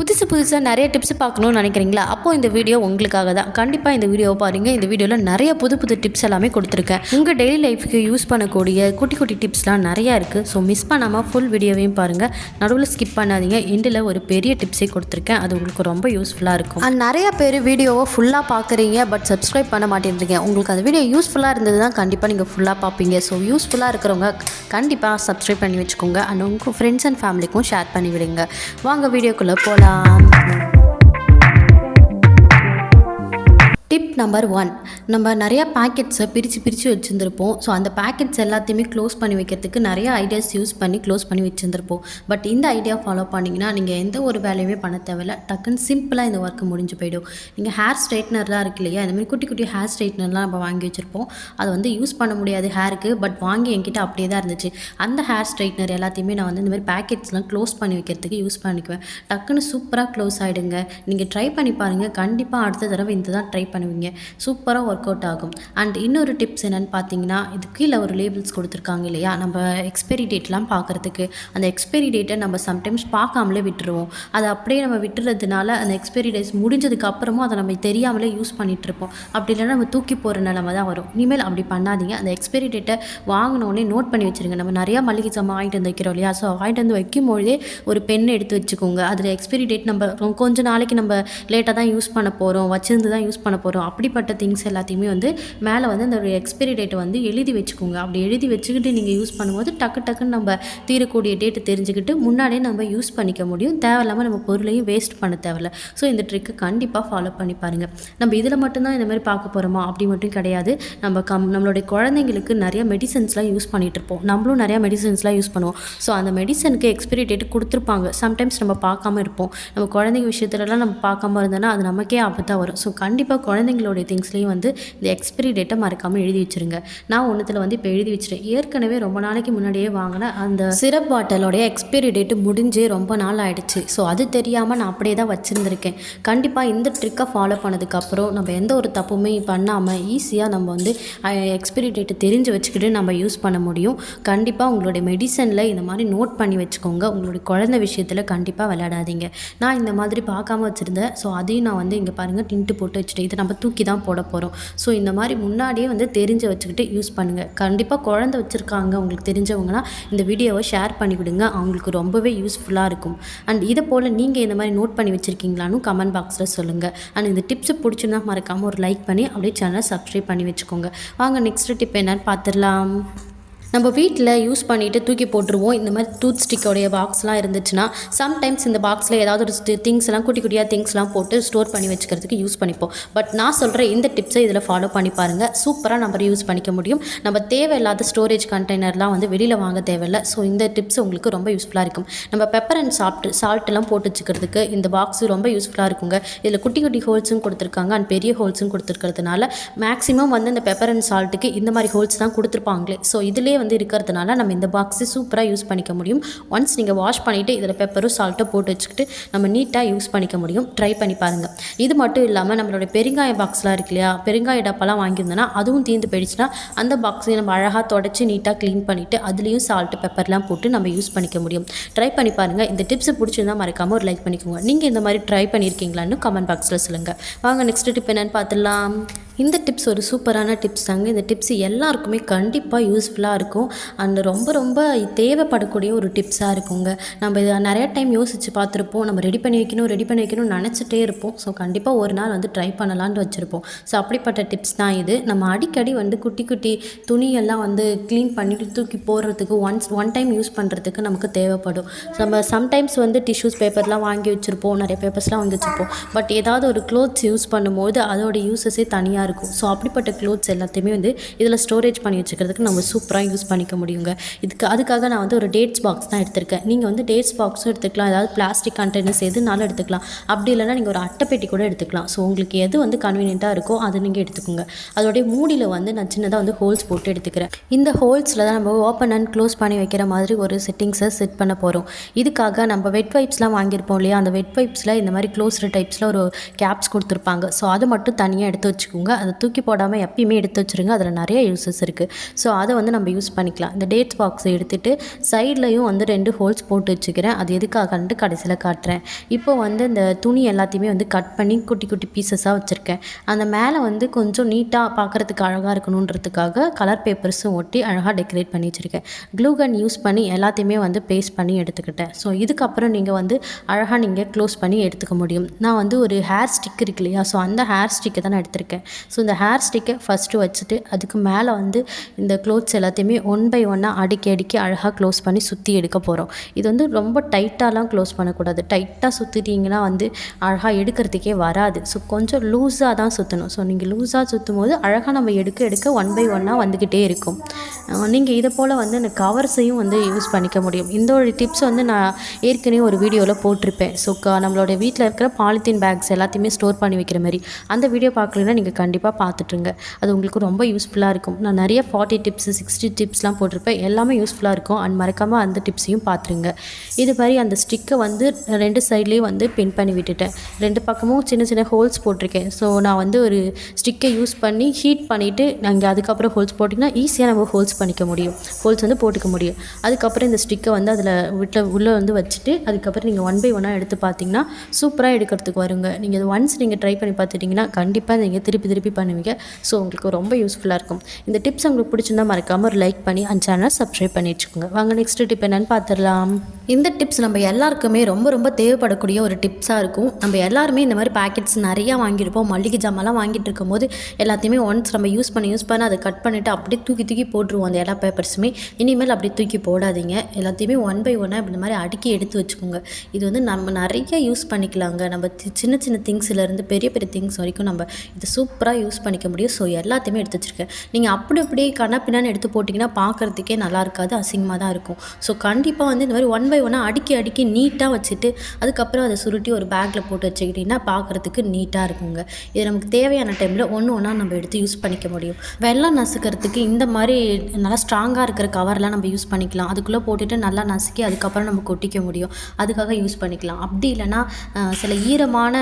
புதுசாக நிறைய டிப்ஸ் பார்க்கணும்னு நினைக்கிறீங்களா? அப்போது இந்த வீடியோ உங்களுக்காக தான். கண்டிப்பாக இந்த வீடியோவை பாருங்கள். இந்த வீடியோவில் நிறைய புது டிப்ஸ் எல்லாமே கொடுத்துருக்கேன். உங்கள் டெய்லி லைஃப்க்கு யூஸ் பண்ணக்கூடிய குட்டி டிப்ஸ்லாம் நிறையா இருக்குது. ஸோ மிஸ் பண்ணாமல் ஃபுல் வீடியோவையும் பாருங்கள். நடுவில் ஸ்கிப் பண்ணாதீங்க. எண்டில் ஒரு பெரிய டிப்ஸே கொடுத்துருக்கேன். அது உங்களுக்கு ரொம்ப யூஸ்ஃபுல்லாக இருக்கும். நிறைய பேர் வீடியோவை ஃபுல்லாக பார்க்குறீங்க, பட் சப்ஸ்கிரைப் பண்ண மாட்டேன்றீங்க. உங்களுக்கு அந்த வீடியோ யூஸ்ஃபுல்லாக இருந்தது தான் கண்டிப்பாக நீங்கள் ஃபுல்லாக பார்ப்பீங்க. ஸோ யூஸ்ஃபுல்லாக இருக்கிறவங்க கண்டிப்பாக சப்ஸ்கிரைப் பண்ணி வச்சுக்கோங்க. அண்ட் உங்கள் ஃப்ரெண்ட்ஸ் அண்ட் ஃபேமிலிக்கும் ஷேர் பண்ணி விடுங்க. வாங்க வீடியோக்குள்ளே போகலாம். டிப் நம்பர் 1, நம்ம நிறையா பேக்கெட்ஸை பிரித்து வச்சுருந்துருப்போம். ஸோ அந்த பேக்கெட்ஸ் எல்லாத்தையுமே க்ளோஸ் பண்ணி வைக்கிறதுக்கு நிறைய ஐடியாஸ் யூஸ் பண்ணி க்ளோஸ் பண்ணி வச்சுருந்துருப்போம். பட் இந்த ஐடியா ஃபாலோ பண்ணிங்கன்னா நீங்கள் எந்த ஒரு வேலையுமே பண்ண தேவையில்ல. டக்குன்னு சிம்பிளாக இந்த ஒர்க்கு முடிஞ்சு போயிடும். நீங்கள் ஹேர் ஸ்ட்ரைட்னர்லாம் இருக்கு இல்லையா, இந்தமாதிரி குட்டி ஹேர் ஸ்ட்ரைட்னர்லாம் நம்ம வாங்கி வச்சுருப்போம். அதை வந்து யூஸ் பண்ண முடியாது ஹேருக்கு, பட் வாங்கி என்கிட்ட அப்படியே தான் இருந்துச்சு. அந்த ஹேர் ஸ்ட்ரைட்னர் எல்லாத்தையுமே நான் வந்து இந்தமாதிரி பேக்கெட்ஸ்லாம் க்ளோஸ் பண்ணி வைக்கிறதுக்கு யூஸ் பண்ணிக்குவேன். டக்குன்னு சூப்பராக க்ளோஸ் ஆகிடுங்க. நீங்கள் ட்ரை பண்ணி பாருங்கள். கண்டிப்பாக அடுத்த தடவை இந்த தான் ட்ரை பண்ணுவீங்க. சூப்பராக ஒர்க் அவுட் ஆகும். அண்ட் இன்னொரு டிப்ஸ் என்னென்னு பார்த்தீங்கன்னா, இது கீழே ஒரு லேபிள்ஸ் கொடுத்துருக்காங்க இல்லையா, நம்ம எக்ஸ்பைரி டேட்லாம் பார்க்குறதுக்கு. அந்த எக்ஸ்பைரி டேட்டை நம்ம சம்டைம்ஸ் பார்க்காமலே விட்டுருவோம். அதை அப்படியே நம்ம விட்டுறதுனால அந்த எக்ஸ்பைரி டேட்ஸ் முடிஞ்சதுக்கு அப்புறமும் அதை நம்ம தெரியாமலே யூஸ் பண்ணிகிட்ருப்போம். அப்படி இல்லைன்னா நம்ம தூக்கி போகிற நிலமை தான் வரும். இனிமேல் அப்படி பண்ணாதீங்க. அந்த எக்ஸ்பைரி டேட்டை வாங்கினோடனே நோட் பண்ணி வச்சுருங்க. நம்ம நிறையா மளிகை சாமான் வாங்கிட்டு வந்து வைக்கிறோம் இல்லையா, ஸோ வாங்கிட்டு வந்து வைக்கும்போதே ஒரு பென் எடுத்து வச்சுக்கோங்க. அதில் எக்ஸ்பைரி டேட் நம்ம கொஞ்சம் நாளைக்கு நம்ம லேட்டாக தான் யூஸ் பண்ண போகிறோம், வச்சிருந்து தான் யூஸ் பண்ண போகிறோம். அப்படிப்பட்ட திங்ஸ் எல்லாத்தையுமே வந்து மேலே வந்து அந்த எக்ஸ்பைரி டேட்டை வந்து எழுதி வச்சுக்கோங்க. அப்படி எழுதி வச்சுக்கிட்டு நீங்கள் யூஸ் பண்ணும்போது டக்குன்னு நம்ம தீரக்கூடிய டேட்டு தெரிஞ்சுக்கிட்டு முன்னாடியே நம்ம யூஸ் பண்ணிக்க முடியும். தேவையில்லாமல் நம்ம பொருளையும் வேஸ்ட் பண்ண தேவையில்ல. ஸோ இந்த ட்ரிக்கை கண்டிப்பாக ஃபாலோ பண்ணி பாருங்கள். நம்ம இதில் மட்டும்தான் இந்த மாதிரி பார்க்க போகிறோமா அப்படி மட்டும் கிடையாது. நம்மளுடைய குழந்தைங்களுக்கு நிறைய மெடிசன்ஸ்லாம் யூஸ் பண்ணிகிட்டு இருப்போம். நம்மளும் நிறையா மெடிசன்ஸ்லாம் யூஸ் பண்ணுவோம். ஸோ அந்த மெடிசனுக்கு எக்ஸ்பைரி டேட்டு கொடுத்துருப்பாங்க. சம்டைம்ஸ் நம்ம பார்க்காம இருப்போம். நம்ம குழந்தைங்க விஷயத்துலலாம் நம்ம பார்க்காம இருந்தோன்னா அது நமக்கே ஆபத்தாக வரும். ஸோ கண்டிப்பாக குழந்தைங்களுடைய திங்ஸ்லேயும் வந்து இந்த எக்ஸ்பைரி டேட்டை மறக்காமல் எழுதி வச்சுருங்க. நான் ஒன்றுத்தில் வந்து இப்போ எழுதி வச்சுட்டேன். ஏற்கனவே ரொம்ப நாளைக்கு முன்னாடியே வாங்கின அந்த சிரப் பாட்டிலோடைய எக்ஸ்பைரி டேட்டு முடிஞ்சு ரொம்ப நாள் ஆகிடுச்சு. ஸோ அது தெரியாமல் நான் அப்படியே தான் வச்சுருந்துருக்கேன். கண்டிப்பாக இந்த ட்ரிக்கை ஃபாலோ பண்ணதுக்கப்புறம் நம்ம எந்த ஒரு தப்புமே பண்ணாமல் ஈஸியாக நம்ம வந்து எக்ஸ்பைரி டேட்டு தெரிஞ்சு வச்சுக்கிட்டு நம்ம யூஸ் பண்ண முடியும். கண்டிப்பாக உங்களுடைய மெடிசனில் இந்த மாதிரி நோட் பண்ணி வச்சுக்கோங்க. உங்களுடைய குழந்தை விஷயத்தில் கண்டிப்பாக விளையாடாதீங்க. நான் இந்த மாதிரி பார்க்காம வச்சுருந்தேன். ஸோ அதையும் நான் வந்து இங்கே பாருங்கள் டின்ட்டு போட்டு வச்சுட்டேன். இதை நம்ம தூக்கி தான் போட போகிறோம். ஸோ இந்த மாதிரி முன்னாடியே வந்து தெரிஞ்சு வச்சுக்கிட்டு யூஸ் பண்ணுங்கள். கண்டிப்பாக குழந்தை வச்சுருக்காங்க உங்களுக்கு தெரிஞ்சவங்கன்னா இந்த வீடியோவை ஷேர் பண்ணி விடுங்க. அவங்களுக்கு ரொம்பவே யூஸ்ஃபுல்லாக இருக்கும். அண்ட் இதை போல் நீங்கள் இந்த மாதிரி நோட் பண்ணி வச்சுருக்கீங்களான்னு கமெண்ட் பாக்ஸில் சொல்லுங்கள். அண்ட் இந்த டிப்ஸை பிடிச்சிருந்தா மறக்காமல் ஒரு லைக் பண்ணி அப்படியே சேனலை சப்ஸ்கிரைப் பண்ணி வச்சுக்கோங்க. வாங்க நெக்ஸ்ட் டிப் என்னன்னு பார்த்துடலாம். நம்ம வீட்டில் யூஸ் பண்ணிவிட்டு தூக்கி போட்டுருவோம். இந்த மாதிரி டூத் ஸ்டிக்கோடைய பாக்ஸ்லாம் இருந்துச்சுன்னா சம்டைம்ஸ் இந்த பாக்ஸில் ஏதாவது ஒரு திங்ஸ் எல்லாம் குட்டியாக திங்ஸ்லாம் போட்டு ஸ்டோர் பண்ணி வச்சுக்கிறதுக்கு யூஸ் பண்ணிப்போம். பட் நான் சொல்கிற இந்த டிப்ஸை இதில் ஃபாலோ பண்ணி பாருங்கள். சூப்பராக நம்ம யூஸ் பண்ணிக்க முடியும். நம்ம தேவையில்லாத ஸ்டோரேஜ் கண்டெய்னர்லாம் வந்து வெளியில் வாங்க தேவையில்லை. ஸோ இந்த டிப்ஸ் உங்களுக்கு ரொம்ப யூஸ்ஃபுல்லாக இருக்கும். நம்ம பெப்பர் அண்ட் சால்ட்டெல்லாம் போட்டு வச்சுக்கிறதுக்கு இந்த பாக்ஸு ரொம்ப யூஸ்ஃபுல்லாக இருக்குங்க. இதில் குட்டி ஹோல்ஸும் கொடுத்துருக்காங்க அண்ட் பெரிய ஹோல்ஸும் கொடுத்துருக்கிறதுனால மேக்ஸிமம் வந்து இந்த பெப்பர் அண்ட் சால்ட்டுக்கு இந்த மாதிரி ஹோல்ஸ் தான் கொடுத்துருப்பாங்களே. ஸோ இதிலே வந்து இருக்கிறதுனால நம்ம இந்த பாக்ஸை சூப்பராக யூஸ் பண்ணிக்க முடியும். ஒன்ஸ் நீங்கள் வாஷ் பண்ணிவிட்டு இதில் பெப்பரும் சால்ட்டை போட்டு வச்சுக்கிட்டு நம்ம நீட்டாக யூஸ் பண்ணிக்க முடியும். ட்ரை பண்ணி பாருங்கள். இது மட்டும் இல்லாமல் நம்மளோட பெருங்காய பாக்ஸ்லாம் இருக்கு இல்லையா, பெருங்காய டப்பாலாம் வாங்கியிருந்தோன்னா அதுவும் தீர்ந்து போயிடுச்சுன்னா அந்த பாக்ஸையும் நம்ம அழகாக தொடச்சி நீட்டாக க்ளீன் பண்ணிவிட்டு அதுலேயும் சால்ட்டு பெப்பர்லாம் போட்டு நம்ம யூஸ் பண்ணிக்க முடியும். ட்ரை பண்ணி பாருங்கள். இந்த டிப்ஸை பிடிச்சிருந்தால் மறக்காமல் ஒரு லைக் பண்ணிக்கோங்க. நீங்கள் இந்த மாதிரி ட்ரை பண்ணியிருக்கீங்களான்னு கமெண்ட் பாக்ஸில் சொல்லுங்கள். வாங்க நெக்ஸ்ட் டிப் என்னென்னு பார்த்துடலாம். இந்த டிப்ஸ் ஒரு சூப்பரான டிப்ஸ் தாங்க. இந்த டிப்ஸ் எல்லாருக்குமே கண்டிப்பாக யூஸ்ஃபுல்லாக இருக்கும். அண்ட் ரொம்ப தேவைப்படக்கூடிய ஒரு டிப்ஸாக இருக்குங்க. நம்ம இதை நிறைய டைம் யோசித்து பார்த்துருப்போம். நம்ம ரெடி பண்ணி வைக்கணும்னு நினச்சிட்டே இருப்போம். ஸோ கண்டிப்பாக ஒரு நாள் வந்து ட்ரை பண்ணலான்னு வச்சுருப்போம். ஸோ அப்படிப்பட்ட டிப்ஸ் தான் இது. நம்ம அடிக்கடி வந்து குட்டி துணியெல்லாம் வந்து க்ளீன் பண்ணிவிட்டு தூக்கி போடுறதுக்கு ஒன் டைம் யூஸ் பண்ணுறதுக்கு நமக்கு தேவைப்படும். நம்ம சம்டைம்ஸ் வந்து டிஷ்யூஸ் பேப்பர்லாம் வாங்கி வச்சுருப்போம், நிறைய பேப்பர்ஸ்லாம் வாங்கி வச்சுருப்போம். பட் ஏதாவது ஒரு க்ளோத்ஸ் யூஸ் பண்ணும்போது அதோட யூஸஸே தனியாக இருக்கும். ஸோ அப்படிப்பட்ட க்ளோத்ஸ் எல்லாத்தையுமே வந்து இதில் ஸ்டோரேஜ் பண்ணி வச்சுக்கிறதுக்கு நம்ம சூப்பராக யூஸ் பண்ணிக்க முடியுங்க. அதுக்காக நான் வந்து ஒரு டேட்ஸ் பாக்ஸ் தான் எடுத்திருக்கேன். நீங்கள் வந்து டேட்ஸ் பாக்ஸும் எடுத்துக்கலாம், ஏதாவது பிளாஸ்டிக் கண்டெய்னர்ஸ் எதுனாலும் எடுத்துக்கலாம். அப்படி இல்லைனா நீங்கள் ஒரு அட்டைப்பெட்டி கூட எடுத்துக்கலாம். ஸோ உங்களுக்கு எது வந்து கன்வீனியண்ட்டாக இருக்கோ அதை நீங்கள் எடுத்துக்கோங்க. அதோடைய மூடியில் வந்து நான் சின்னதாக வந்து ஹோல்ஸ் போட்டு எடுத்துக்கிறேன். இந்த ஹோல்ஸில் தான் நம்ம ஓப்பன் அண்ட் க்ளோஸ் பண்ணி வைக்கிற மாதிரி ஒரு செட்டிங்ஸை செட் பண்ண போகிறோம். இதுக்காக நம்ம வெட் வைப்ஸ்லாம் வாங்கியிருப்போம் இல்லையா, அந்த வெட் வைப்ஸில் இந்த மாதிரி க்ளோஸ்டு டைப்ஸில் ஒரு கேப்ஸ் கொடுத்துருப்பாங்க. ஸோ அதை மட்டும் தனியாக எடுத்து வச்சுக்கோங்க. அதை தூக்கி போடாமல் எப்பயுமே எடுத்து வச்சுருங்க. அதில் நிறைய யூஸஸ் இருக்குது. ஸோ அதை வந்து நம்ம யூஸ் பண்ணிக்கலாம். இந்த டேட்ஸ் பாக்ஸை எடுத்துகிட்டு சைட்லையும் வந்து 2 ஹோல்ஸ் போட்டு வச்சுக்கிறேன். அது எதுக்காகன்ட்டு கடைசியில் காட்டுறேன். இப்போ வந்து இந்த துணி எல்லாத்தையுமே வந்து கட் பண்ணி குட்டி குட்டி பீசஸாக வச்சுருக்கேன். அந்த மேலே வந்து கொஞ்சம் நீட்டாக பார்க்குறதுக்கு அழகாக இருக்கணுன்றதுக்காக கலர் பேப்பர்ஸும் ஒட்டி அழகாக டெக்கரேட் பண்ணி வச்சுருக்கேன். க்ளூ கன் யூஸ் பண்ணி எல்லாத்தையுமே வந்து பேஸ்ட் பண்ணி எடுத்துக்கிட்டேன். ஸோ இதுக்கப்புறம் நீங்கள் வந்து அழகாக நீங்கள் க்ளோஸ் பண்ணி எடுத்துக்க முடியும். நான் வந்து ஒரு ஹேர் ஸ்டிக் இருக்கு இல்லையா, ஸோ அந்த ஹேர் ஸ்டிக்கை தான் நான் எடுத்திருக்கேன். ஸோ இந்த ஹேர் ஸ்டிக்கை ஃபஸ்ட்டு வச்சுட்டு அதுக்கு மேலே வந்து இந்த க்ளோத்ஸ் எல்லாத்தையுமே 1 பை 1 அடுக்கி அடுக்கி அழகாக க்ளோஸ் பண்ணி சுற்றி எடுக்க போகிறோம். இது வந்து ரொம்ப டைட்டாலாம் க்ளோஸ் பண்ணக்கூடாது. டைட்டாக சுற்றிட்டிங்கன்னா வந்து அழகாக எடுக்கிறதுக்கே வராது. ஸோ கொஞ்சம் லூஸாக தான் சுற்றணும். ஸோ நீங்கள் லூஸாக சுற்றும் போது அழகாக நம்ம எடுக்க எடுக்க 1 பை 1 வந்துக்கிட்டே இருக்கும். நீங்கள் இதை போல் வந்து இந்த கவர்ஸையும் வந்து யூஸ் பண்ணிக்க முடியும். இந்த ஒரு டிப்ஸ் வந்து நான் ஏற்கனவே ஒரு வீடியோவில் போட்டிருப்பேன். ஸோ நம்மளோட வீட்டில் இருக்கிற பாலித்தீன் பேக்ஸ் எல்லாத்தையுமே ஸ்டோர் பண்ணி வைக்கிற மாதிரி அந்த வீடியோ பார்க்கலன்னா நீங்கள் கண்டிப்பாக பார்த்துட்டுருங்க. அது உங்களுக்கு ரொம்ப யூஸ்ஃபுல்லாக இருக்கும். நான் நிறைய 40 டிப்ஸு 60 டிப்ஸ்லாம் போட்டிருப்பேன். எல்லாமே யூஸ்ஃபுல்லாக இருக்கும். அண்ட் மறக்காமல் அந்த டிப்ஸையும் பார்த்துருங்க. இது மாதிரி அந்த ஸ்டிக்கை வந்து 2 சைட்லேயும் வந்து பின் பண்ணி விட்டுட்டேன். 2 பக்கமும் சின்ன சின்ன ஹோல்ஸ் போட்டிருக்கேன். ஸோ நான் வந்து ஒரு ஸ்டிக்கை யூஸ் பண்ணி ஹீட் பண்ணிவிட்டு நாங்கள் அதுக்கப்புறம் ஹோல்ஸ் போட்டிங்கன்னா ஈஸியாக நம்ம ஹோல்ஸ் பண்ணிக்க முடியும். ஹோல்ஸ் வந்து போட்டுக்க முடியும். அதுக்கப்புறம் இந்த ஸ்டிக்கை வந்து அதில் உள்ளே வந்து வச்சுட்டு அதுக்கப்புறம் நீங்கள் 1 பை 1 எடுத்து பார்த்தீங்கன்னா சூப்பராக எடுக்கிறதுக்கு வருங்க. நீங்கள் அது ஒன்ஸ் நீங்கள் ட்ரை பண்ணி பார்த்துட்டிங்கன்னா கண்டிப்பாக நீங்கள் திருப்பி திருப்பி பண்ணுவீங்க. ஸோ உங்களுக்கு ரொம்ப யூஸ்ஃபுல்லாக இருக்கும். இந்த டிப்ஸ் உங்களுக்கு பிடிச்சிருந்தா மறக்காமல் ஒரு லைக் பண்ணி அந்த சேனலை சப்ஸ்கிரைப் பண்ணி வச்சுக்கோங்க. வாங்க நெக்ஸ்ட் டிப் என்னென்னு பார்த்துடலாம். இந்த டிப்ஸ் நம்ம எல்லாருக்குமே ரொம்ப ரொம்ப தேவைப்படக்கூடிய ஒரு டிப்ஸாக இருக்கும். நம்ம எல்லாருமே இந்த மாதிரி பேக்கெட்ஸ் நிறையா வாங்கியிருப்போம். மளிகை ஜாமான்லாம் வாங்கிட்டு இருக்கும் போது எல்லாத்தையுமே ஒன்ஸ் நம்ம யூஸ் பண்ணி அதை கட் பண்ணிவிட்டு அப்படியே தூக்கி தூக்கி போட்டுருவோம். அந்த எல்லா பேப்பர்ஸுமே இனிமேல் அப்படியே தூக்கி போடாதீங்க. எல்லாத்தையுமே 1 பை 1 இந்த மாதிரி அடுக்கி எடுத்து வச்சுக்கோங்க. இது வந்து நம்ம நிறைய யூஸ் பண்ணிக்கலாங்க. நம்ம சின்ன சின்ன திங்ஸ்லேருந்து பெரிய பெரிய திங்ஸ் வரைக்கும் நம்ம இதை சூப்பராக யூஸ் பண்ணிக்க முடியும். ஸோ எல்லாத்தையுமே எடுத்து வச்சுருக்கேன். நீங்கள் அப்படி அப்படியே பின்னான்னு எடுத்து போட்டிங்கன்னா பார்க்குறதுக்கே நல்லா இருக்காது, அசிங்கமாக தான் இருக்கும். ஸோ கண்டிப்பாக வந்து இந்த மாதிரி 1 பை 1 அடுக்கி அடுக்கி நீட்டாக வச்சுட்டு அதுக்கப்புறம் அதை சுருட்டி ஒரு பேக்கில் போட்டு வச்சுக்கிட்டிங்கன்னா பார்க்குறதுக்கு நீட்டாக இருக்குங்க. இது நமக்கு தேவையான டைமில் ஒன்று நம்ம எடுத்து யூஸ் பண்ணிக்க முடியும். வெள்ளம் நசுக்கிறதுக்கு இந்த மாதிரி நல்லா ஸ்ட்ராங்காக இருக்கிற கவர்லாம் நம்ம யூஸ் பண்ணிக்கலாம். அதுக்குள்ளே போட்டுட்டு நல்லா நசுக்கி அதுக்கப்புறம் நம்ம கொட்டிக்க முடியும். அதுக்காக யூஸ் பண்ணிக்கலாம். அப்படி இல்லைனா சில ஈரமான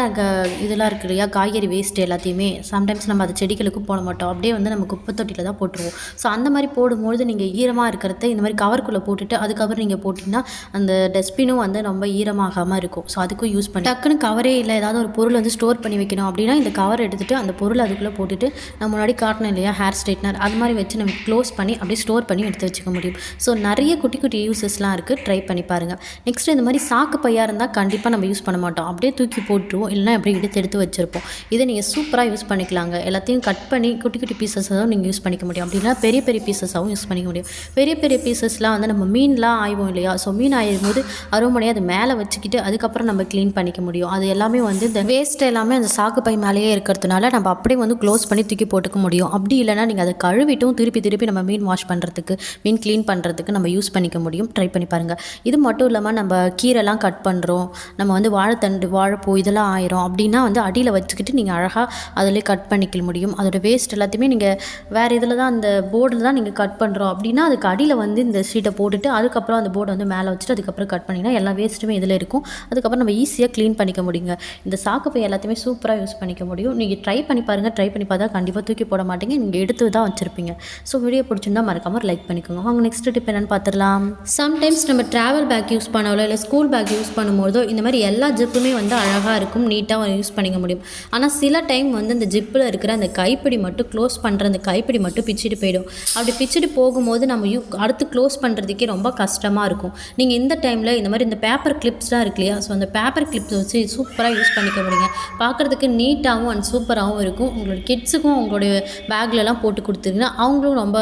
இதெல்லாம் இருக்கு இல்லையா, காய்கறி வேஸ்ட் எல்லாத்தையுமே சம்டைம்ஸ் நம்ம அது செடிகளுக்கும் போட மாட்டோம். அப்படியே வந்து நம்ம குப்பை தொட்டியில் தான் போட்டுருவோம். ஸோ அந்த மாதிரி போடும்போது நீங்கள் ஈரமாக இருக்கிறத இந்த மாதிரி கவருக்குள்ளே போட்டுட்டு அதுக்கப்புறம் நீங்கள் போட்டிங்கன்னா அந்த டஸ்ட்பினும் வந்து ரொம்ப ஈரமாகாமல் இருக்கும். ஸோ அதுக்கும் யூஸ் பண்ணி டக்குன்னு கவரே இல்லை ஏதாவது ஒரு பொருள் வந்து ஸ்டோர் பண்ணி வைக்கணும் அப்படின்னா இந்த கவர் எடுத்துகிட்டு அந்த பொருள் அதுக்குள்ளே போட்டுட்டு நம்ம முன்னாடி காட்டணும் இல்லையா ஹேர் ஸ்ட்ரைட்னர், அது மாதிரி வச்சு நம்ம க்ளோஸ் பண்ணி அப்படியே ஸ்டோர் பண்ணி எடுத்து வச்சுக்க முடியும். ஸோ நிறைய குட்டி குட்டி யூஸஸ்லாம் இருக்குது. ட்ரை பண்ணி பாருங்கள். நெக்ஸ்ட் இந்த மாதிரி சாக்கு பையாக இருந்தால் கண்டிப்பாக நம்ம யூஸ் பண்ண மாட்டோம். அப்படியே தூக்கி போட்டுருவோம். இல்லைனா அப்படியே எடுத்து வச்சுருப்போம். இதை நீங்கள் சூப்பராக யூஸ் பண்ணிக்கலாங்க. எல்லாத்தையும் கட் பண்ணி குட்டி குட்டி பீசஸாகவும் நீங்கள் யூஸ் பண்ணிக்க முடியும். அப்படின்னா பெரிய பெரிய பீசஸாகவும் யூஸ் பண்ணிக்க முடியும். பெரிய பெரிய பீசஸ்லாம் வந்து நம்ம மீன்லாம் ஆய்வோம் இல்லையா, ஸோ மீன் ஆயும் போது அருமனையாக அது மேலே வச்சுக்கிட்டு அதுக்கப்புறம் நம்ம க்ளீன் பண்ணிக்க முடியும். அது எல்லாமே வந்து இந்த வேஸ்ட் எல்லாமே அந்த சாக்கு பை மேலேயே இருக்கிறதுனால நம்ம அப்படியே வந்து க்ளோஸ் பண்ணி தூக்கி போட்டுக்க முடியும். அப்படி இல்லைனா நீங்கள் அதை கழுவிட்டும் திருப்பி நம்ம மீன் வாஷ் பண்ணுறதுக்கு மீன் க்ளீன் பண்ணுறதுக்கு நம்ம யூஸ் பண்ணிக்க முடியும். ட்ரை பண்ணி பாருங்கள். இது மட்டும் இல்லாமல் நம்ம கீரைலாம் கட் பண்ணுறோம், நம்ம வந்து வாழைத்தண்டு வாழைப்பூ இதெல்லாம் ஆயிரும் அப்படின்னா வந்து அடியில் வச்சுக்கிட்டு நீங்கள் அழகாக அதிலே கட் பண்ணிக்க முடியும். அதோட வேஸ்ட் எல்லாத்தையுமே நீங்கள் வேறு இதில் தான் அந்த போர்டில் தான் நீங்கள் கட் பண்ணுறோம் அப்படின்னா அதுக்கு அடியில் வந்து இந்த ஷீட்டை போட்டுட்டு அதுக்கப்புறம் அந்த போர்டை வந்து மேலே வச்சுட்டு அதுக்கப்புறம் கட் பண்ணிங்கன்னா எல்லா வேஸ்ட்டுமே இதில் இருக்கும். அதுக்கப்புறம் நம்ம ஈஸியாக க்ளீன் பண்ணிக்க முடியுங்க. இந்த சாக்கு பை எல்லாத்தையுமே சூப்பராக யூஸ் பண்ணிக்க முடியும். நீங்கள் ட்ரை பண்ணி பாருங்கள். ட்ரை பண்ணி பார்த்தா கண்டிப்பாக தூக்கி போட மாட்டீங்க, நீங்கள் எடுத்து தான் வச்சுருப்பீங்க. ஸோ வீடியோ பிடிச்சிருந்தா மறக்காமல் லைக் பண்ணிக்கோங்க. வாங்க நெக்ஸ்ட் டிப் என்னென்னு பார்த்துடலாம். சம்டைம்ஸ் நம்ம ட்ராவல் பேக் யூஸ் பண்ணாலோ இல்லை ஸ்கூல் பேக் யூஸ் பண்ணும்போதோ இந்த மாதிரி எல்லா ஜிப்புமே வந்து அழகாக இருக்கும், நீட்டாக யூஸ் பண்ணிக்க முடியும். ஆனால் சில டைம் வந்து இந்த ஜிப்பில் இருக்கிற அந்த கைப்பிடி மட்டும் க்ளோஸ் பண்ணுற அந்த கைப்பிடி மட்டும் பிச்சுட்டு போயிடும். அப்படி பிச்சுட்டு போகும்போது நம்ம அடுத்து க்ளோஸ் பண்ணுறதுக்கே ரொம்ப கஷ்டமாக இருக்கும். நீங்கள் இந்த டைமில் இந்த மாதிரி இந்த பேப்பர் கிளிப்ஸ்லாம் இருக்கு இல்லையா, ஸோ அந்த பேப்பர் கிளிப்ஸ் வச்சு சூப்பராக யூஸ் பண்ணிக்க முடியுங்க. பார்க்குறதுக்கு நீட்டாகவும் அண்ட் சூப்பராகவும் இருக்கும். உங்களோட கிட்ஸுக்கும் உங்களுடைய பேக்லலாம் போட்டு கொடுத்துருங்கன்னா அவங்களும் ரொம்ப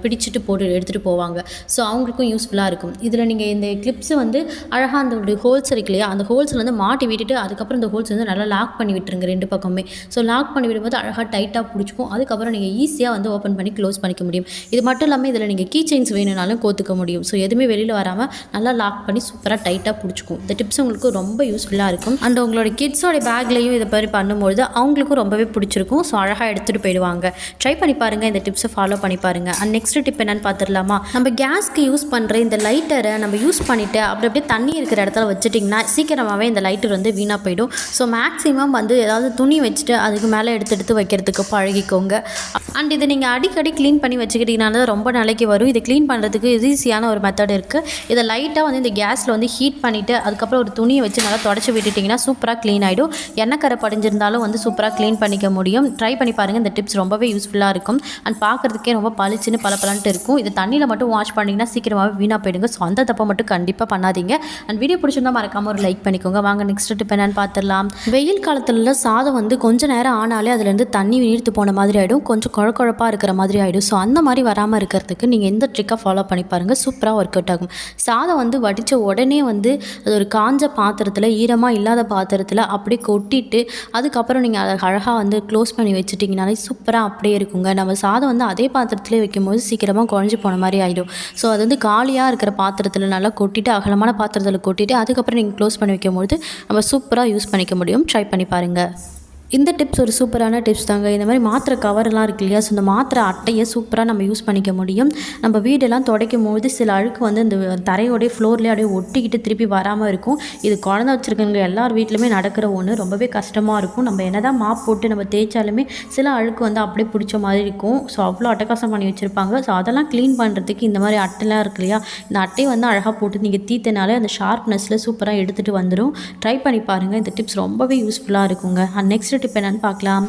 பிடிச்சிட்டு போட்டு எடுத்துகிட்டு போவாங்க. ஸோ அவங்களுக்கும் யூஸ்ஃபுல்லாக இருக்கும். இதில் நீங்கள் இந்த கிளிப்ஸை வந்து அழகாக அந்த ஹோல்ஸ் இருக்கு இல்லையா, அந்த ஹோல்ஸில் வந்து மாட்டி விட்டுட்டு அதுக்கப்புறம் இந்த ஹோல்ஸ் வந்து நல்லா லாக் பண்ணி விட்டுருங்க 2 பக்கமே. ஸோ லாக் பண்ணி விடும்போது அழகாக டைட்டாக பிடிச்சிக்கும். அதுக்கப்புறம் நீங்கள் ஈஸியாக வந்து ஓப்பன் பண்ணி க்ளோஸ் பண்ணிக்க முடியும். இது மட்டும் இல்லாமல் இதில் நீங்கள் கீ செயின்ஸ் வேணும்னாலும் கோத்துக்க முடியும். ஸோ எதுவுமே வெளியில் வராமல் நல்லா லாக் பண்ணி சூப்பராக டைட்டாக பிடிச்சிக்கும். இந்த டிப்ஸ் உங்களுக்கு ரொம்ப யூஸ்ஃபுல்லாக இருக்கும். அண்ட் உங்களோட கிட்ஸோட பேக்லேயும் இதை மாதிரி பண்ணும்போது அவங்களுக்கும் ரொம்பவே பிடிச்சிருக்கும். ஸோ அழகாக எடுத்துகிட்டு போயிடுவாங்க. ட்ரை பண்ணி பாருங்கள். இந்த டிப்ஸை ஃபாலோ பண்ணி பாருங்கள். அண்ட் நெக்ஸ்ட் டிப் என்னென்னு பார்த்துடலாமா. நம்ம கேஸ்க்கு யூஸ் பண்ணுற இந்த லைட்டரை நம்ம யூஸ் பண்ணிவிட்டு அப்படியே தண்ணி இருக்கிற இடத்துல வச்சுட்டிங்கன்னா சீக்கிரமாகவே இந்த லைட்டர் வந்து வீணாக போயிடும். ஸோ மேக்ஸிமம் வந்து ஏதாவது துணி வச்சுட்டு அதுக்கு மேலே எடுத்து வைக்கிறதுக்கு பழகிக்கோங்க. அண்ட் இது நீங்கள் அடிக்கடி க்ளீன் பண்ணி வச்சுக்கிட்டீங்கனால ரொம்ப நாளைக்கு வரும். இது க்ளீன் பண்ணுறதுக்கு ஈஸியான ஒரு மெத்தட் இருக்குது. இதை லைட்டாக வந்து இந்த கேஸில் வந்து ஹீட் பண்ணிவிட்டு அதுக்கப்புறம் ஒரு துணியை வச்சு நல்லா தொடச்சி விட்டுட்டிங்கன்னா சூப்பராக க்ளீன் ஆகிடும். எண்ணெய் கரை படிஞ்சிருந்தாலும் வந்து சூப்பராக க்ளீன் பண்ணிக்க முடியும். ட்ரை பண்ணி பாருங்கள். இந்த டிப்ஸ் ரொம்பவே யூஸ்ஃபுல்லாக இருக்கும். அண்ட் பார்க்குறதுக்கே ரொம்ப பளிச்சுன்னு பளபளன்ட்டு இருக்கும். இது தண்ணியில் மட்டும் வாஷ் பண்ணிங்கன்னா சீக்கிரமாகவே வீணாக போயிடுங்க. ஸோ அந்த தப்பை மட்டும் கண்டிப்பாக பண்ணாதீங்க. அண்ட் வீடியோ பிடிச்சிருந்தா மறக்காமல் ஒரு லைக் பண்ணிக்கோங்க. வாங்க நெக்ஸ்ட் டிப் என்னன்னு பார்த்துடலாம். வெயில் காலத்தில் சாதம் வந்து கொஞ்சம் நேரம் ஆனாலே அதுலேருந்து தண்ணி நீர்த்து போன மாதிரி ஆகிடும். கொஞ்சம் குழப்பாக இருக்கிற மாதிரி ஆகிடும். ஸோ அந்த மாதிரி வராமல் இருக்கிறதுக்கு நீங்கள் இந்த ட்ரிக்கை ஃபாலோ பண்ணி பாருங்கள். சூப்பராக ஒர்க் அவுட் ஆகும். சாதம் வந்து வடித்த உடனே வந்து அது ஒரு காஞ்ச பாத்திரத்தில், ஈரமாக இல்லாத பாத்திரத்தில் அப்படியே கொட்டிட்டு அதுக்கப்புறம் நீங்கள் அதை அழகாக வந்து க்ளோஸ் பண்ணி வச்சுட்டிங்கனாலே சூப்பராக அப்படியே இருக்குங்க. நம்ம சாதம் வந்து அதே பாத்திரத்திலே வைக்கும்போது சீக்கிரமாக குழஞ்சி போன மாதிரி ஆகிடும். ஸோ அது வந்து காலியாக இருக்கிற பாத்திரத்தில் நல்லா கொட்டிட்டு, அகலமான பாத்திரத்தில் கொட்டிட்டு அதுக்கப்புறம் நீங்கள் க்ளோஸ் பண்ணி வைக்கும்போது நம்ம சூப்பராக யூஸ் பண்ணிக்க முடியும். ட்ரை பண்ணி பாருங்கள். இந்த டிப்ஸ் ஒரு சூப்பரான டிப்ஸ் தாங்க. இந்த மாதிரி மாத்திரை கவரெல்லாம் இருக்கு இல்லையா, ஸோ இந்த மாத்திரை அட்டையை சூப்பராக நம்ம யூஸ் பண்ணிக்க முடியும். நம்ம வீடெல்லாம் துடைக்கும் போது சில அழுக்கு வந்து இந்த தரையோடைய ஃப்ளோர்லேயே அப்படியே ஒட்டிக்கிட்டு திருப்பி வராமல் இருக்கும். இது குழந்தை வச்சுருக்கவங்க எல்லார் வீட்லையுமே நடக்கிற ஒன்று. ரொம்பவே கஷ்டமாக இருக்கும். நம்ம என்ன தான் மாப் போட்டு நம்ம தேய்ச்சாலுமே சில அழுக்கு வந்து அப்படியே பிடிச்ச மாதிரி இருக்கும். ஸோ அவ்வளோ அட்டகாசம் பண்ணி வச்சுருப்பாங்க. ஸோ அதெல்லாம் க்ளீன் பண்ணுறதுக்கு இந்த மாதிரி அட்டைலாம் இருக்கு இல்லையா, இந்த அட்டையை வந்து அழகாக போட்டு நீங்கள் தீத்தினாலே அந்த ஷார்ப்னஸில் சூப்பராக எடுத்துகிட்டு வந்துடும். ட்ரை பண்ணி பாருங்கள். இந்த டிப்ஸ் ரொம்பவே யூஸ்ஃபுல்லாக இருக்குங்க. அண்ட் நெக்ஸ்ட் டிப் என்னன்னு பார்க்கலாம்.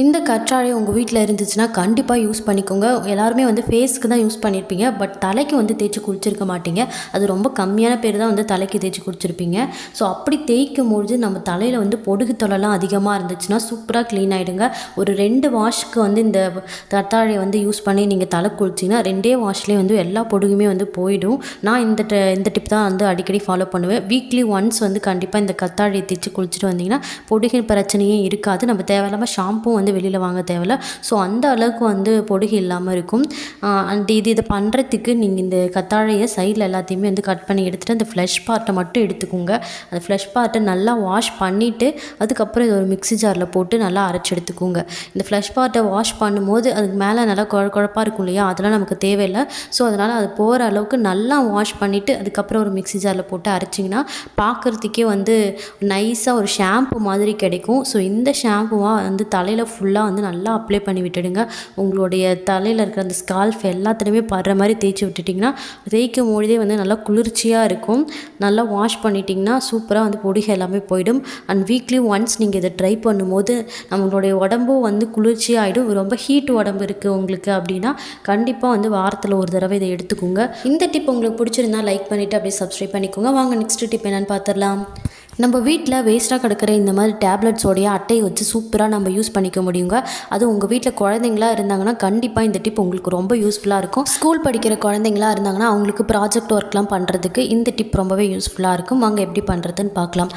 இந்த கற்றாழை உங்கள் வீட்டில் இருந்துச்சுன்னா கண்டிப்பாக யூஸ் பண்ணிக்கோங்க. எல்லாருமே வந்து ஃபேஸ்க்கு தான் யூஸ் பண்ணியிருப்பீங்க, பட் தலைக்கு வந்து தேய்ச்சி குளிச்சிருக்க மாட்டீங்க. அது ரொம்ப கம்மியான பேர் தான் வந்து தலைக்கு தேய்ச்சி குளிச்சிருப்பீங்க. ஸோ அப்படி தேய்க்கும் பொழுது நம்ம தலையில் வந்து பொடுகு தொலைலாம் அதிகமாக இருந்துச்சுன்னா சூப்பராக க்ளீன் ஆகிடுங்க. ஒரு 2 வாஷ்க்கு வந்து இந்த கற்றாழையை வந்து யூஸ் பண்ணி நீங்கள் தலை குளிச்சிங்கன்னா 2 வாஷ்லேயே வந்து எல்லா பொடுகுமே வந்து போயிடும். நான் இந்த டிப் தான் வந்து அடிக்கடி ஃபாலோ பண்ணுவேன். வீக்லி ஒன்ஸ் வந்து கண்டிப்பாக இந்த கற்றாழையை தேய்ச்சி குளிச்சுட்டு வந்தீங்கன்னா பொடுகு பிரச்சனையே இருக்காது. நம்ம தேவையில்லாமல் ஷாம்பும் வந்து வெளியில் வாங்க தேவையில்ல. ஸோ அந்த அளவுக்கு வந்து பொடுகு இல்லாமல் இருக்கும். அண்ட் இதை பண்ணுறதுக்கு நீங்கள் இந்த கத்தாழையை சைடில் எல்லாத்தையுமே வந்து கட் பண்ணி எடுத்துகிட்டு அந்த ஃப்ளஷ் பார்ட்டை மட்டும் எடுத்துக்கோங்க. அந்த ஃப்ளஷ் பார்ட்டை நல்லா வாஷ் பண்ணிவிட்டு அதுக்கப்புறம் இதை ஒரு மிக்ஸி ஜாரில் போட்டு நல்லா அரைச்சி எடுத்துக்கோங்க. இந்த ஃப்ளஷ் பார்ட்டை வாஷ் பண்ணும்போது அதுக்கு மேலே நல்லா குழப்பாக இருக்கும் இல்லையா, அதெல்லாம் நமக்கு தேவையில்லை. ஸோ அதனால் அது போகிற அளவுக்கு நல்லா வாஷ் பண்ணிவிட்டு அதுக்கப்புறம் ஒரு மிக்ஸி ஜாரில் போட்டு அரைச்சிங்கன்னா பார்க்குறதுக்கே வந்து நைஸாக ஒரு ஷாம்பு மாதிரி கிடைக்கும். ஸோ இந்த ஷாம்புவாக வந்து தலையில் ஃபுல்லாக வந்து நல்லா அப்ளை பண்ணி விட்டுடுங்க. உங்களுடைய தலையில் இருக்கிற அந்த ஸ்கால்ஃப் எல்லாத்துலேயுமே படுற மாதிரி தேய்ச்சி விட்டுட்டிங்கன்னா தேய்க்கும் பொழுதே வந்து நல்லா குளிர்ச்சியாக இருக்கும். நல்லா வாஷ் பண்ணிட்டிங்கன்னா சூப்பராக வந்து பொடுகு எல்லாமே போயிடும். அண்ட் வீக்லி ஒன்ஸ் நீங்கள் இதை ட்ரை பண்ணும்போது நம்மளுடைய உடம்பும் வந்து குளிர்ச்சியாகிடும். ரொம்ப ஹீட் உடம்பு இருக்குது உங்களுக்கு அப்படின்னா கண்டிப்பாக வந்து வாரத்தில் ஒரு தடவை இதை எடுத்துக்கோங்க. இந்த டிப் உங்களுக்கு பிடிச்சிருந்தா லைக் பண்ணிவிட்டு அப்படியே சப்ஸ்கிரைப் பண்ணிக்கோங்க. வாங்க நெக்ஸ்ட் டிப் என்னென்னு பார்த்துடலாம். நம்ம வீட்டில் வேஸ்ட்டாக கிடக்கிற இந்த மாதிரி டேப்லெட்ஸோடைய அட்டையை வச்சு சூப்பராக நம்ம யூஸ் பண்ணிக்க முடியுங்க. அது உங்கள் வீட்டில் குழந்தைங்களா இருந்தாங்கன்னா கண்டிப்பாக இந்த டிப் உங்களுக்கு ரொம்ப யூஸ்ஃபுல்லாக இருக்கும். ஸ்கூல் படிக்கிற குழந்தைங்களா இருந்தாங்கன்னா அவங்களுக்கு ப்ராஜெக்ட் ஒர்க்லாம் பண்ணுறதுக்கு இந்த டிப் ரொம்பவே யூஸ்ஃபுல்லாக இருக்கும். வாங்க எப்படி பண்ணுறதுன்னு பார்க்கலாம்.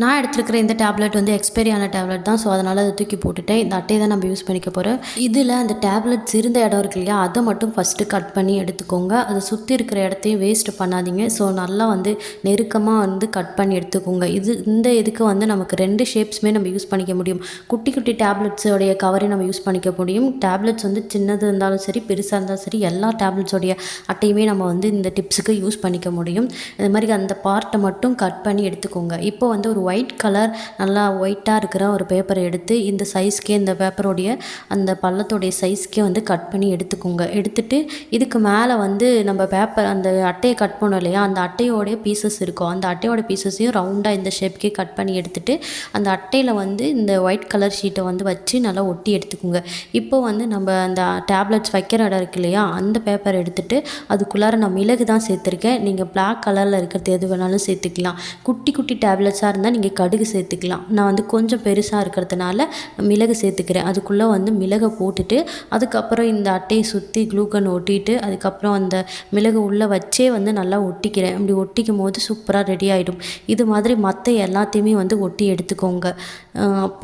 நான் எடுத்துருக்கிற இந்த டேப்லெட் வந்து எக்ஸ்பைரி ஆன டேப்லெட் தான். ஸோ அதனால் அதை தூக்கி போட்டுட்டேன். இந்த அட்டையை தான் நம்ம யூஸ் பண்ணிக்க போகிறோம். இதில் அந்த டேப்லெட்ஸ் இருந்த இடம் இருக்கு இல்லையா, அதை மட்டும் ஃபஸ்ட்டு கட் பண்ணி எடுத்துக்கோங்க. அதை சுற்றி இருக்கிற இடத்தையும் வேஸ்ட்டு பண்ணாதீங்க. ஸோ நல்லா வந்து நெருக்கமாக வந்து கட் பண்ணி எடுத்துக்கோங்க. இந்த இதுக்கு வந்து நமக்கு 2 ஷேப்ஸுமே நம்ம யூஸ் பண்ணிக்க முடியும். குட்டி குட்டி டேப்லெட்ஸோடைய கவரையும் நம்ம யூஸ் பண்ணிக்க முடியும். டேப்லெட்ஸ் வந்து சின்னது இருந்தாலும் சரி பெருசாக இருந்தாலும் சரி எல்லா டேப்லெட்ஸோடைய அட்டையுமே நம்ம வந்து இந்த டிப்ஸுக்கு யூஸ் பண்ணிக்க முடியும். இந்த மாதிரி அந்த பார்ட்டை மட்டும் கட் பண்ணி எடுத்துக்கோங்க. இப்போ வந்து ஒரு ஒயிட் கலர் நல்லா ஒயிட்டாக இருக்கிற ஒரு பேப்பரை எடுத்து இந்த சைஸ்க்கே இந்த பேப்பரோடைய அந்த பள்ளத்தோடைய சைஸ்க்கே வந்து கட் பண்ணி எடுத்துக்கோங்க. எடுத்துகிட்டு இதுக்கு மேலே வந்து நம்ம பேப்பர் அந்த அட்டையை கட் பண்ணோம் இல்லையா, அந்த அட்டையோடைய பீசஸ் இருக்கும். அந்த அட்டையோட பீசஸையும் ரவுண்டாக இந்த ஷேப்க்கே கட் பண்ணி எடுத்துகிட்டு அந்த அட்டையில் வந்து இந்த ஒயிட் கலர் ஷீட்டை வந்து வச்சு நல்லா ஒட்டி எடுத்துக்கோங்க. இப்போ வந்து நம்ம அந்த டேப்லெட்ஸ் வைக்கிற இடம் இருக்கு இல்லையா, அந்த பேப்பர் எடுத்துகிட்டு அதுக்குள்ளார நான் மிளகு தான் சேர்த்துருக்கேன். நீங்கள் பிளாக் கலரில் இருக்கிறது எது வேணாலும் சேர்த்துக்கலாம். குட்டி குட்டி டேப்லெட்ஸாக இருந்தால் நீங்கள் கடுகு சேர்த்துக்கலாம். நான் வந்து கொஞ்சம் பெருசாக இருக்கிறதுனால மிளகு சேர்த்துக்கிறேன். அதுக்குள்ளே வந்து மிளகை போட்டுட்டு அதுக்கப்புறம் இந்த அட்டையை சுற்றி க்ளூகன் ஒட்டிட்டு அதுக்கப்புறம் அந்த மிளகு உள்ளே வச்சே வந்து நல்லா ஒட்டிக்கிறேன். அப்படி ஒட்டிக்கும் போது சூப்பராக ரெடி ஆகிடும். இது மாதிரி மற்ற எல்லாத்தையுமே வந்து ஒட்டி எடுத்துக்கோங்க.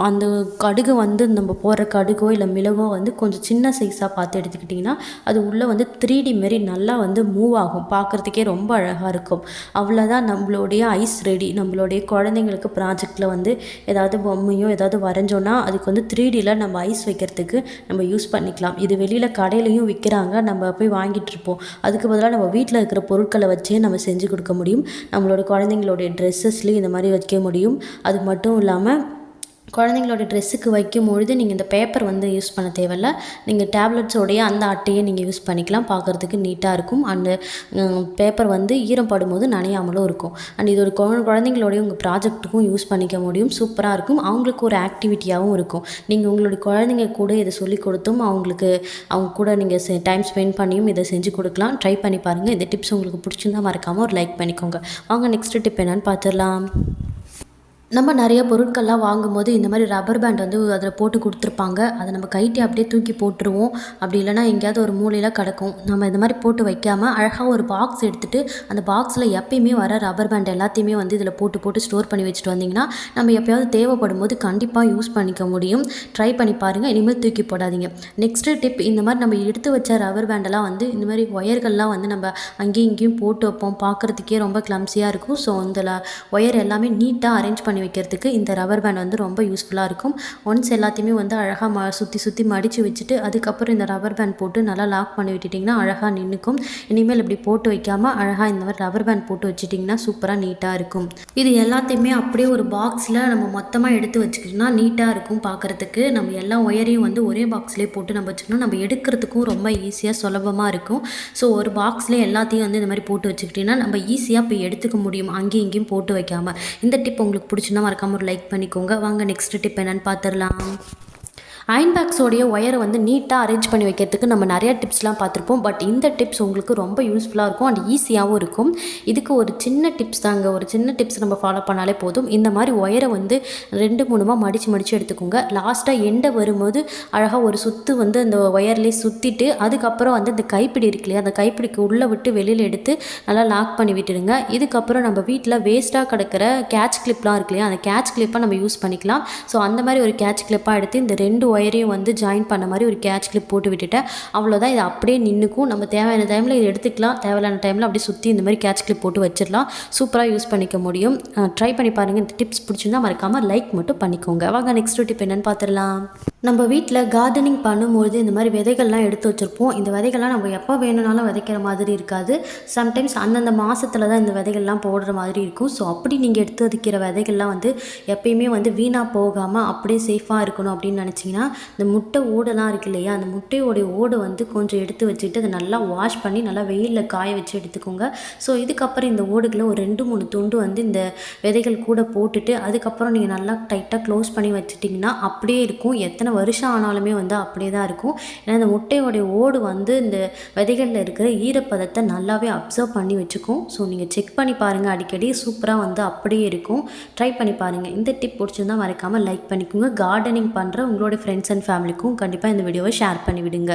அந்த கடுகு வந்து நம்ம போடுற கடுகோ இல்லை மிளகோ வந்து கொஞ்சம் சின்ன சைஸாக பார்த்து எடுத்துக்கிட்டிங்கன்னா அது உள்ளே வந்து 3D மாரி நல்லா வந்து மூவ் ஆகும். பார்க்குறதுக்கே ரொம்ப அழகாக இருக்கும். அவ்வளோதான், நம்மளுடைய ஐஸ் ரெடி. நம்மளுடைய குழந்தைங்களுக்கு ப்ராஜெக்டில் வந்து ஏதாவது பொம்மையோ ஏதாவது வரைஞ்சோன்னா அதுக்கு வந்து 3Dயில் நம்ம ஐஸ் வைக்கிறதுக்கு நம்ம யூஸ் பண்ணிக்கலாம். இது வெளியில் கடையிலையும் விற்கிறாங்க, நம்ம போய் வாங்கிட்டு இருப்போம். அதுக்கு பதிலாக நம்ம வீட்டில் இருக்கிற பொருட்களை வச்சே நம்ம செஞ்சு கொடுக்க முடியும். நம்மளோட குழந்தைங்களுடைய ட்ரெஸ்ஸஸ்லேயும் இந்த மாதிரி வைக்க முடியும். அது மட்டும் இல்லாமல் குழந்தைங்களோட ட்ரெஸ்ஸுக்கு வைக்கும்பொழுது நீங்கள் இந்த பேப்பர் வந்து யூஸ் பண்ண தேவையில்ல. நீங்கள் டேப்லெட்ஸோடைய அந்த அட்டையை நீங்கள் யூஸ் பண்ணிக்கலாம். பார்க்குறதுக்கு நீட்டாக இருக்கும். அந்த பேப்பர் வந்து ஈரம் படும்போது நனையாமலும் இருக்கும். அண்ட் இது ஒரு குழந்தைங்களோடைய உங்கள் ப்ராஜெக்ட்டுக்கும் யூஸ் பண்ணிக்க முடியும். சூப்பராக இருக்கும். அவங்களுக்கு ஒரு ஆக்டிவிட்டியாகவும் இருக்கும். நீங்கள் உங்களுடைய குழந்தைங்க கூட இதை சொல்லிக் கொடுத்தும் அவங்க கூட நீங்கள் டைம் ஸ்பெண்ட் பண்ணியும் இதை செஞ்சு கொடுக்கலாம். ட்ரை பண்ணி பாருங்கள். இந்த டிப்ஸ் உங்களுக்கு பிடிச்சிருந்தா மறக்காமல் ஒரு லைக் பண்ணிக்கோங்க. வாங்க நெக்ஸ்ட் டிப் என்னன்னு பார்த்துடலாம். நம்ம நிறைய பொருட்கள்லாம் வாங்கும்போது இந்த மாதிரி ரப்பர் பேண்ட் வந்து அதில் போட்டு கொடுத்துருப்பாங்க. அதை நம்ம கைட்டி அப்படியே தூக்கி போட்டுருவோம். அப்படி இல்லைனா எங்கேயாவது ஒரு மூலையில் கிடக்கும். நம்ம இந்த மாதிரி போட்டு வைக்காமல் அழகாக ஒரு பாக்ஸ் எடுத்துகிட்டு அந்த பாக்ஸில் எப்பயுமே வர ரப்பர் பேண்ட் எல்லாத்தையுமே வந்து இதில் போட்டு ஸ்டோர் பண்ணி வச்சுட்டு வந்திங்கன்னா நம்ம எப்போயாவது தேவைப்படும் போது கண்டிப்பாக யூஸ் பண்ணிக்க முடியும். ட்ரை பண்ணி பாருங்கள். இனிமேல் தூக்கி போடாதீங்க. நெக்ஸ்ட்டு டிப், இந்த மாதிரி நம்ம எடுத்து வச்ச ரப்பர் பேண்டெல்லாம் வந்து இந்த மாதிரி ஒயர்கள்லாம் வந்து நம்ம அங்கேயும் இங்கேயும் போட்டு வைப்போம். பார்க்குறதுக்கே ரொம்ப கிளம்ஸியாக இருக்கும். ஸோ இந்த ஒயர் எல்லாமே நீட்டாக அரேஞ்ச் பண்ணி வைக்கிறதுக்கு இந்த ரப்பர் பேண்ட் வந்து ரொம்ப யூஸ்ஃபுல்லாக இருக்கும். ஒன்ஸ் எல்லாத்தையுமே வந்து அழகாக சுற்றி மடித்து வச்சுட்டு அதுக்கப்புறம் இந்த ரப்பர் பேண்ட் போட்டு நல்லா லாக் பண்ணி விட்டுட்டிங்கன்னா அழகாக நின்றுக்கும். இனிமேல் இப்படி போட்டு வைக்காமல் அழகாக இந்த மாதிரி ரப்பர் பேண்ட் போட்டு வச்சுட்டிங்கன்னா சூப்பராக நீட்டாக இருக்கும். இது எல்லாத்தையுமே அப்படியே ஒரு பாக்ஸில் நம்ம மொத்தமாக எடுத்து வச்சுக்கிட்டோம்னா நீட்டாக இருக்கும் பார்க்குறதுக்கு. நம்ம எல்லா ஒயரையும் வந்து ஒரே பாக்ஸ்லேயே போட்டு நம்ம வச்சுக்கணும். நம்ம எடுக்கிறதுக்கும் ரொம்ப ஈஸியாக சுலபமாக இருக்கும். ஸோ ஒரு பாக்ஸ்லேயே எல்லாத்தையும் வந்து இந்த மாதிரி போட்டு வச்சுக்கிட்டிங்கன்னா நம்ம ஈஸியாக போய் எடுத்துக்க முடியும், அங்கேயும் இங்கேயும் போட்டு வைக்காமல். இந்த டிப் உங்களுக்கு பிடிச்சுன்னா மறக்காம ஒரு லைக் பண்ணிக்கோங்க. வாங்க நெக்ஸ்ட் டிப் என்னன்னு பார்த்துடலாம். அயன் பாக்ஸோடைய ஒயரை வந்து நீட்டாக அரேஞ்ச் பண்ணி வைக்கிறதுக்கு நம்ம நிறையா டிப்ஸ்லாம் பார்த்துருப்போம். பட் இந்த டிப்ஸ் உங்களுக்கு ரொம்ப யூஸ்ஃபுல்லாக இருக்கும் அண்ட் ஈஸியாகவும் இருக்கும். இதுக்கு ஒரு சின்ன டிப்ஸ் தாங்க. ஒரு சின்ன டிப்ஸ் நம்ம ஃபாலோ பண்ணாலே போதும். இந்த மாதிரி ஒயரை வந்து 2-3 மடித்து எடுத்துக்கோங்க. லாஸ்ட்டாக எண்டை வரும்போது அழகாக ஒரு சுற்று வந்து அந்த ஒயர்லேயே சுற்றிட்டு அதுக்கப்புறம் வந்து இந்த கைப்பிடி இருக்கு இல்லையா, அந்த கைப்பிடிக்கு உள்ளே விட்டு வெளியில் எடுத்து நல்லா லாக் பண்ணி விட்டுடுங்க. இதுக்கப்புறம் நம்ம வீட்டில் வேஸ்ட்டாக கிடக்கிற கேட்ச் கிளிப்லாம் இருக்கு இல்லையா, அந்த கேட்ச் கிளிப்பை நம்ம யூஸ் பண்ணிக்கலாம். ஸோ அந்த மாதிரி ஒரு கேட்ச் கிளிப்பாக எடுத்து இந்த 2 ஒயரையும் வந்து ஜாயின் பண்ண மாதிரி ஒரு கேட்ச் கிளிப் போட்டு விட்டுட்டேன். அவ்வளோதான். இது அப்படியே நின்றுக்கும். நம்ம தேவையான டைமில் இதை எடுத்துக்கலாம். தேவையான டைமில் அப்படியே சுற்றி இந்த மாதிரி கேட்ச் கிளிப் போட்டு வச்சிடலாம். சூப்பராக யூஸ் பண்ணிக்க முடியும். ட்ரை பண்ணி பாருங்கள். இந்த டிப்ஸ் பிடிச்சிருந்தா மறக்காமல் லைக் மட்டும் பண்ணிக்கோங்க. வாங்க நெக்ஸ்ட் டிப் என்னென்னு பார்த்துடலாம். நம்ம வீட்டில் கார்டனிங் பண்ணும்பொழுது இந்த மாதிரி விதைகள்லாம் எடுத்து வச்சுருப்போம். இந்த விதைகள்லாம் நம்ம எப்போ வேணும்னாலும் விதைக்கிற மாதிரி இருக்காது. சம்டைம்ஸ் அந்தந்த மாதத்தில் தான் இந்த விதைகள்லாம் போடுற மாதிரி இருக்கும். ஸோ அப்படி நீங்கள் எடுத்து வைக்கிற விதைகள்லாம் வந்து எப்பயுமே வந்து வீணாக போகாமல் அப்படியே சேஃபாக இருக்கணும் அப்படின்னு நினச்சிங்கன்னா இந்த முட்டை ஓடெல்லாம் இருக்கு இல்லையா, அந்த முட்டையோடைய ஓடு வந்து கொஞ்சம் எடுத்து வச்சுட்டு அதை நல்லா வாஷ் பண்ணி நல்லா வெயிலில் காய வச்சு எடுத்துக்கோங்க. ஸோ இதுக்கப்புறம் இந்த ஓடுகளை ஒரு 2-3 துண்டு வந்து இந்த விதைகள் கூட போட்டுட்டு அதுக்கப்புறம் நீங்கள் நல்லா டைட்டாக க்ளோஸ் பண்ணி வச்சுட்டிங்கன்னா அப்படியே இருக்கும். எத்தனை வருஷம் ஆனாலுமே வந்து அப்படியே தான் இருக்கும். ஏன்னா இந்த முட்டையோடைய ஓடு வந்து இந்த விதைகளில் இருக்கிற ஈரப்பதத்தை நல்லாவே அப்சர்வ் பண்ணி வச்சுக்கும். ஸோ நீங்கள் செக் பண்ணி பாருங்கள். அடிக்கடி சூப்பராக வந்து அப்படியே இருக்கும். ட்ரை பண்ணி பாருங்கள். இந்த டிப் பிடிச்சிருந்தால் மறக்காமல் லைக் பண்ணிக்கோங்க. கார்டனிங் பண்ணுற உங்களோட ஃப்ரெண்ட்ஸ் அண்ட் ஃபேமிலிக்கும் கண்டிப்பாக இந்த வீடியோவை ஷேர் பண்ணி விடுங்க.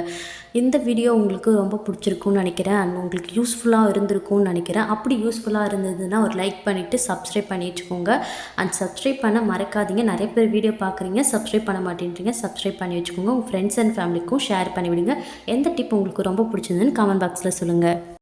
இந்த வீடியோ உங்களுக்கு ரொம்ப பிடிச்சிருக்குன்னு நினைக்கிறேன் அண்ட் உங்களுக்கு யூஸ்ஃபுல்லாக இருந்திருக்கும்னு நினைக்கிறேன். அப்படி யூஸ்ஃபுல்லாக இருந்ததுன்னா ஒரு லைக் பண்ணிவிட்டு சப்ஸ்கிரைப் பண்ணி வச்சுக்கோங்க. அண்ட் சப்ஸ்கிரைப் பண்ண மறக்காதீங்க. நிறைய பேர் வீடியோ பார்க்குறீங்க, சப்ஸ்கிரைப் பண்ண மாட்டேன்றீங்க. சப்ஸ்கிரைப் பண்ணி வச்சுக்கோங்க. உங்கள் ஃப்ரெண்ட்ஸ் அண்ட் ஃபேமிலிக்கும் ஷேர் பண்ணி விடுங்க. எந்த டிப் உங்களுக்கு ரொம்ப பிடிச்சிருந்ததுன்னு கமெண்ட் பாக்ஸில் சொல்லுங்கள்.